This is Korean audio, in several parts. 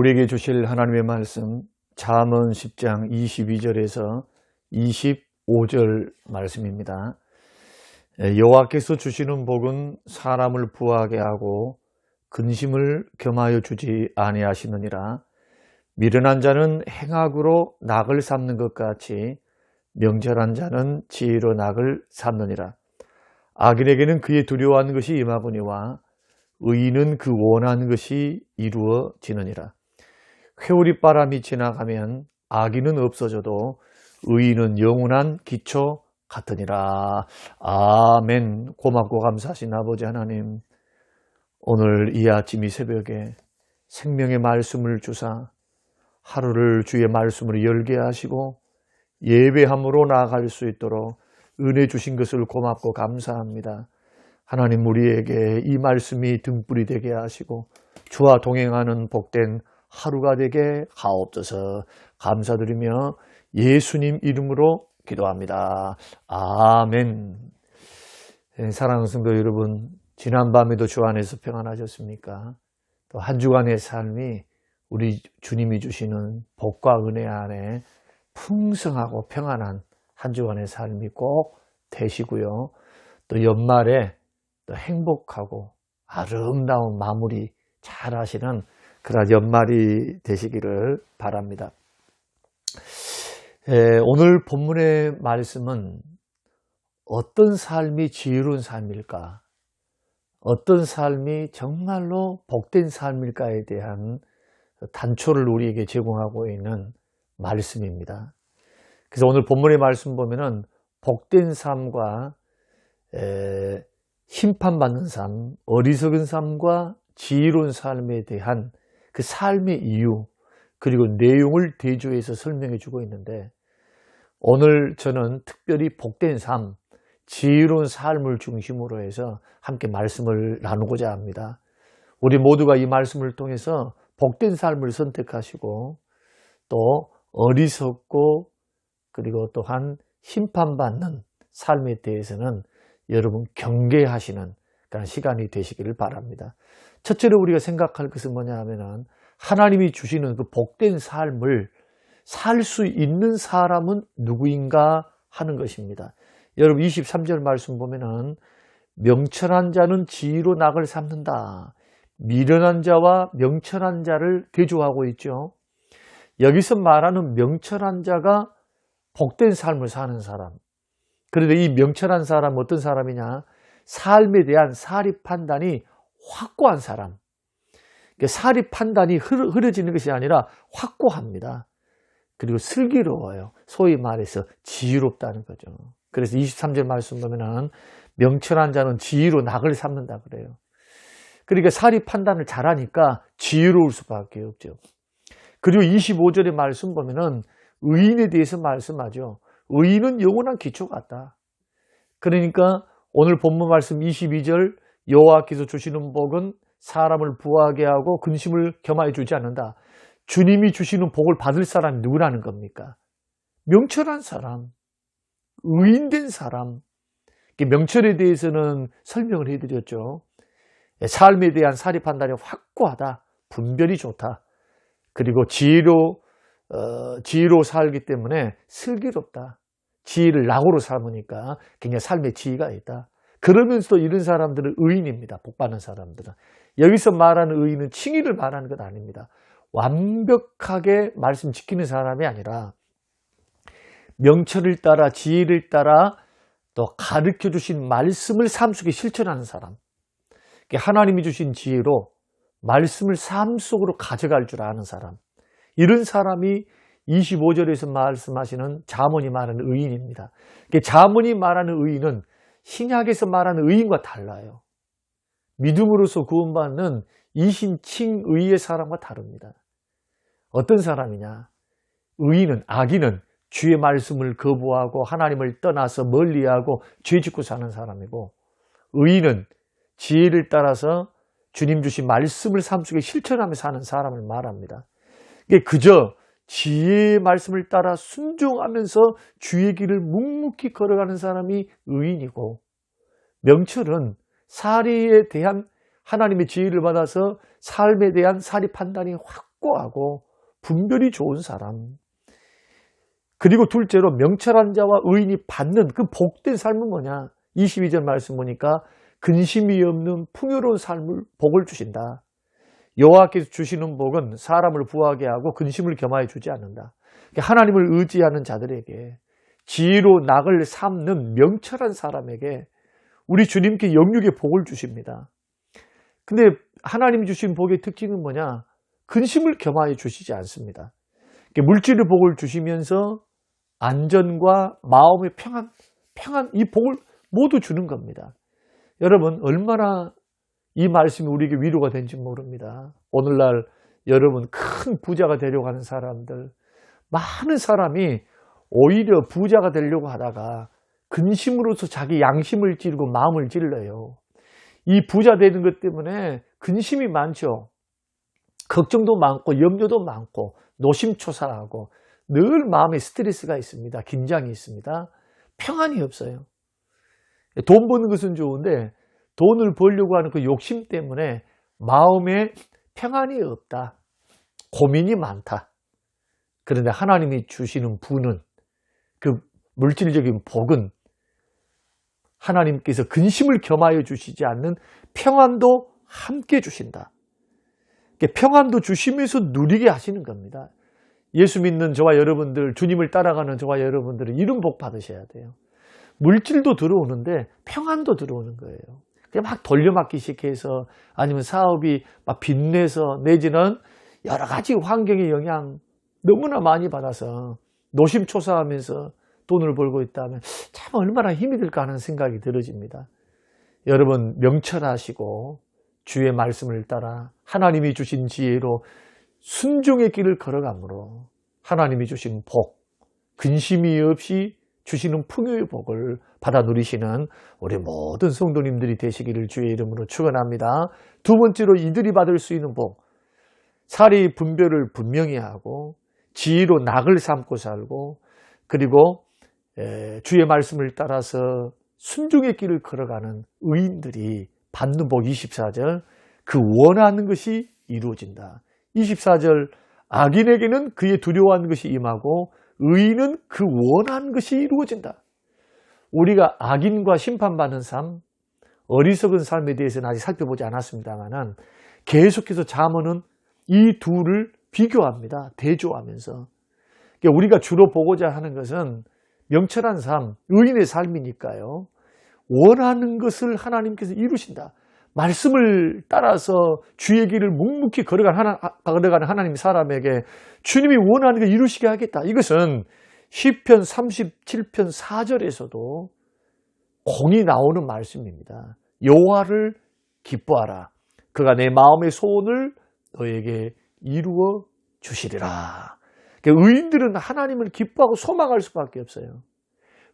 우리에게 주실 하나님의 말씀 잠언 10장 22절에서 25절 말씀입니다. 여호와께서 주시는 복은 사람을 부하게 하고 근심을 겸하여 주지 아니하시느니라. 미련한 자는 행악으로 낙을 삼는 것 같이 명철한 자는 지혜로 낙을 삼느니라. 악인에게는 그의 두려워하는 것이 임하거니와 의인은 그 원하는 것이 이루어지느니라. 회오리 바람이 지나가면 악인은 없어져도 의인은 영원한 기초 같으니라. 아멘. 고맙고 감사하신 아버지 하나님, 오늘 이 아침 이 새벽에 생명의 말씀을 주사 하루를 주의 말씀으로 열게 하시고 예배함으로 나아갈 수 있도록 은혜 주신 것을 고맙고 감사합니다. 하나님, 우리에게 이 말씀이 등불이 되게 하시고 주와 동행하는 복된 하루가 되게 하옵소서. 감사드리며 예수님 이름으로 기도합니다. 아멘. 사랑하는 성도 여러분, 지난밤에도 주 안에서 평안하셨습니까? 또 한 주간의 삶이 우리 주님이 주시는 복과 은혜 안에 풍성하고 평안한 한 주간의 삶이 꼭 되시고요. 또 연말에 또 행복하고 아름다운 마무리 잘 하시는 그런 연말이 되시기를 바랍니다. 오늘 본문의 말씀은 어떤 삶이 지혜로운 삶일까? 어떤 삶이 정말로 복된 삶일까에 대한 단초를 우리에게 제공하고 있는 말씀입니다. 그래서 오늘 본문의 말씀 보면은 복된 삶과 심판받는 삶, 어리석은 삶과 지혜로운 삶에 대한 그 삶의 이유, 그리고 내용을 대조해서 설명해 주고 있는데, 오늘 저는 특별히 복된 삶, 지혜로운 삶을 중심으로 해서 함께 말씀을 나누고자 합니다. 우리 모두가 이 말씀을 통해서 복된 삶을 선택하시고 또 어리석고 그리고 또한 심판받는 삶에 대해서는 여러분 경계하시는 그런 시간이 되시기를 바랍니다. 첫째로 우리가 생각할 것은 뭐냐 하면은 하나님이 주시는 그 복된 삶을 살 수 있는 사람은 누구인가 하는 것입니다. 여러분 23절 말씀 보면은 명철한 자는 지혜로 낙을 삼는다. 미련한 자와 명철한 자를 대조하고 있죠. 여기서 말하는 명철한 자가 복된 삶을 사는 사람. 그런데 이 명철한 사람은 어떤 사람이냐? 삶에 대한 사리 판단이 확고한 사람. 사리 판단이 흐려지는 것이 아니라 확고합니다. 그리고 슬기로워요. 소위 말해서 지혜롭다는 거죠. 그래서 23절 말씀 보면은 명철한 자는 지혜로 낙을 삼는다 그래요. 그러니까 사리 판단을 잘하니까 지혜로울 수밖에 없죠. 그리고 25절의 말씀 보면은 의인에 대해서 말씀하죠. 의인은 영원한 기초 같다. 그러니까 오늘 본문 말씀 22절 여호와께서 주시는 복은 사람을 부하게 하고 근심을 겸하여 주지 않는다. 주님이 주시는 복을 받을 사람이 누구라는 겁니까? 명철한 사람, 의인된 사람. 명철에 대해서는 설명을 해드렸죠. 삶에 대한 사리 판단이 확고하다. 분별이 좋다. 그리고 지혜로 살기 때문에 슬기롭다. 지혜를 낙으로 삼으니까 굉장히 삶의 지혜가 있다. 그러면서도 이런 사람들은 의인입니다. 복받는 사람들은. 여기서 말하는 의인은 칭의를 말하는 것 아닙니다. 완벽하게 말씀 지키는 사람이 아니라 명철을 따라 지혜를 따라 또 가르쳐 주신 말씀을 삶 속에 실천하는 사람. 하나님이 주신 지혜로 말씀을 삶 속으로 가져갈 줄 아는 사람. 이런 사람이 25절에서 말씀하시는 잠언이 말하는 의인입니다. 잠언이 말하는 의인은 신약에서 말하는 의인과 달라요. 믿음으로서 구원받는 이신칭의의 사람과 다릅니다. 어떤 사람이냐? 의인은, 악인은 주의 말씀을 거부하고 하나님을 떠나서 멀리하고 죄짓고 사는 사람이고, 의인은 지혜를 따라서 주님 주신 말씀을 삶 속에 실천하며 사는 사람을 말합니다. 이게 그저 지혜의 말씀을 따라 순종하면서 주의 길을 묵묵히 걸어가는 사람이 의인이고, 명철은 사리에 대한 하나님의 지혜를 받아서 삶에 대한 사리 판단이 확고하고 분별이 좋은 사람. 그리고 둘째로 명철한 자와 의인이 받는 그 복된 삶은 뭐냐? 22절 말씀 보니까 근심이 없는 풍요로운 삶을 복을 주신다. 여호와께서 주시는 복은 사람을 부하게 하고 근심을 겸하여 주지 않는다. 하나님을 의지하는 자들에게, 지혜로 낙을 삼는 명철한 사람에게 우리 주님께 영육의 복을 주십니다. 근데 하나님이 주신 복의 특징은 뭐냐? 근심을 겸하여 주시지 않습니다. 물질의 복을 주시면서 안전과 마음의 평안 이 복을 모두 주는 겁니다. 여러분, 얼마나 이 말씀이 우리에게 위로가 된지 모릅니다. 오늘날 여러분, 큰 부자가 되려고 하는 사람들, 많은 사람이 오히려 부자가 되려고 하다가 근심으로서 자기 양심을 찌르고 마음을 찔러요. 이 부자 되는 것 때문에 근심이 많죠. 걱정도 많고 염려도 많고 노심초사하고 늘 마음에 스트레스가 있습니다. 긴장이 있습니다. 평안이 없어요. 돈 버는 것은 좋은데 돈을 벌려고 하는 그 욕심 때문에 마음에 평안이 없다. 고민이 많다. 그런데 하나님이 주시는 부는, 그 물질적인 복은 하나님께서 근심을 겸하여 주시지 않는 평안도 함께 주신다. 평안도 주시면서 누리게 하시는 겁니다. 예수 믿는 저와 여러분들, 주님을 따라가는 저와 여러분들은 이런 복 받으셔야 돼요. 물질도 들어오는데 평안도 들어오는 거예요. 그냥 막 돌려막기식 해서, 아니면 사업이 막 빚내서, 내지는 여러 가지 환경의 영향 너무나 많이 받아서 노심초사하면서 돈을 벌고 있다면 참 얼마나 힘이 들까 하는 생각이 들어집니다. 여러분, 명철하시고 주의 말씀을 따라 하나님이 주신 지혜로 순종의 길을 걸어가므로 하나님이 주신 복, 근심이 없이 주시는 풍요의 복을 받아 누리시는 우리 모든 성도님들이 되시기를 주의 이름으로 축원합니다. 두 번째로 이들이 받을 수 있는 복, 사리 분별을 분명히 하고 지혜로 낙을 삼고 살고, 그리고 주의 말씀을 따라서 순종의 길을 걸어가는 의인들이 받는 복. 24절, 그 원하는 것이 이루어진다. 24절, 악인에게는 그의 두려워하는 것이 임하고 의인은 그 원하는 것이 이루어진다. 우리가 악인과 심판받는 삶, 어리석은 삶에 대해서는 아직 살펴보지 않았습니다만 계속해서 잠언은 이 둘을 비교합니다. 대조하면서. 우리가 주로 보고자 하는 것은 명철한 삶, 의인의 삶이니까요. 원하는 것을 하나님께서 이루신다. 말씀을 따라서 주의 길을 묵묵히 걸어가는 하나님 사람에게 주님이 원하는 걸 이루시게 하겠다. 이것은 시편 37편 4절에서도 공이 나오는 말씀입니다. 여호와를 기뻐하라. 그가 내 마음의 소원을 너에게 이루어 주시리라. 의인들은 하나님을 기뻐하고 소망할 수밖에 없어요.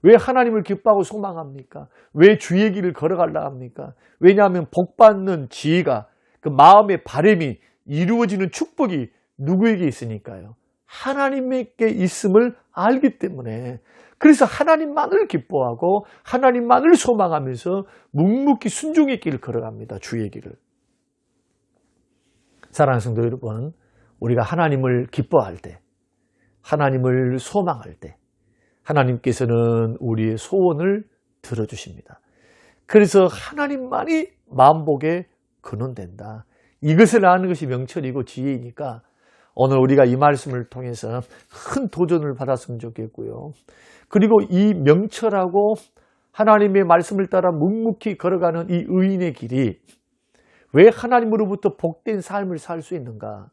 왜 하나님을 기뻐하고 소망합니까? 왜 주의 길을 걸어가려 합니까? 왜냐하면 복받는 지혜가, 그 마음의 바람이 이루어지는 축복이 누구에게 있으니까요? 하나님께 있음을 알기 때문에. 그래서 하나님만을 기뻐하고 하나님만을 소망하면서 묵묵히 순종의 길을 걸어갑니다. 주의 길을. 사랑하는 성도 여러분, 우리가 하나님을 기뻐할 때, 하나님을 소망할 때 하나님께서는 우리의 소원을 들어주십니다. 그래서 하나님만이 만복의 근원된다. 이것을 아는 것이 명철이고 지혜이니까 오늘 우리가 이 말씀을 통해서 큰 도전을 받았으면 좋겠고요. 그리고 이 명철하고 하나님의 말씀을 따라 묵묵히 걸어가는 이 의인의 길이 왜 하나님으로부터 복된 삶을 살 수 있는가?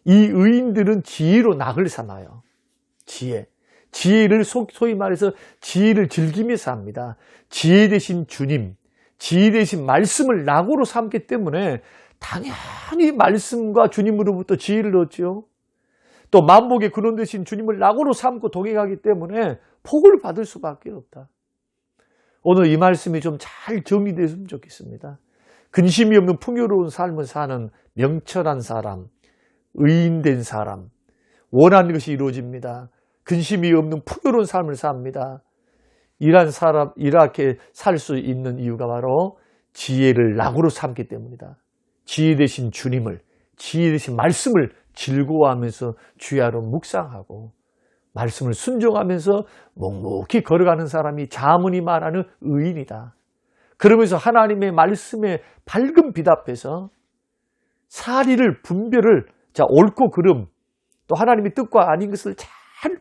이 의인들은 지혜로 낙을 삼아요. 지혜를 소위 말해서 지혜를 즐기며 삽니다. 지혜 되신 주님, 지혜 되신 말씀을 낙으로 삼기 때문에 당연히 말씀과 주님으로부터 지혜를 얻죠. 또 만복의 근원 되신 주님을 낙으로 삼고 동행하기 때문에 복을 받을 수밖에 없다. 오늘 이 말씀이 좀 잘 정리됐으면 좋겠습니다. 근심이 없는 풍요로운 삶을 사는 명철한 사람, 의인된 사람, 원하는 것이 이루어집니다. 근심이 없는 풍요로운 삶을 삽니다. 이렇게 살 수 있는 이유가 바로 지혜를 낙으로 삼기 때문이다. 지혜 되신 주님을, 지혜 되신 말씀을 즐거워하면서 주야로 묵상하고 말씀을 순종하면서 묵묵히 걸어가는 사람이 자문이 말하는 의인이다. 그러면서 하나님의 말씀에 밝은 빛 앞에서 사리를 분별을, 자, 옳고 그름, 또 하나님의 뜻과 아닌 것을 잘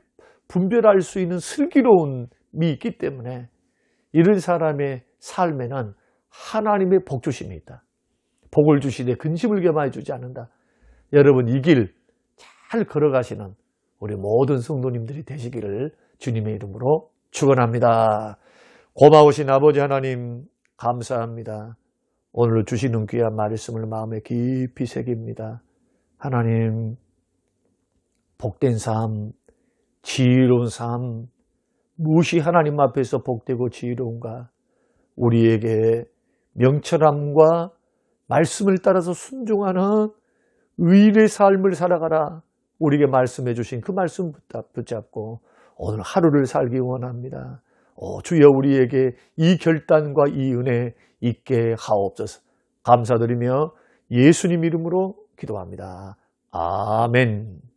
분별할 수 있는 슬기로움이 있기 때문에 이런 사람의 삶에는 하나님의 복 주심이 있다. 복을 주시되 근심을 겸하여 주지 않는다. 여러분, 이 길 잘 걸어가시는 우리 모든 성도님들이 되시기를 주님의 이름으로 축원합니다. 고마우신 아버지 하나님 감사합니다. 오늘 주시는 귀한 말씀을 마음에 깊이 새깁니다. 하나님, 복된 삶, 지혜로운 삶, 무엇이 하나님 앞에서 복되고 지혜로운가? 우리에게 명철함과 말씀을 따라서 순종하는 의인의 삶을 살아가라. 우리에게 말씀해 주신 그 말씀 붙잡고 오늘 하루를 살기 원합니다. 주여 우리에게 이 결단과 이 은혜 있게 하옵소서. 감사드리며 예수님 이름으로 기도합니다. 아멘.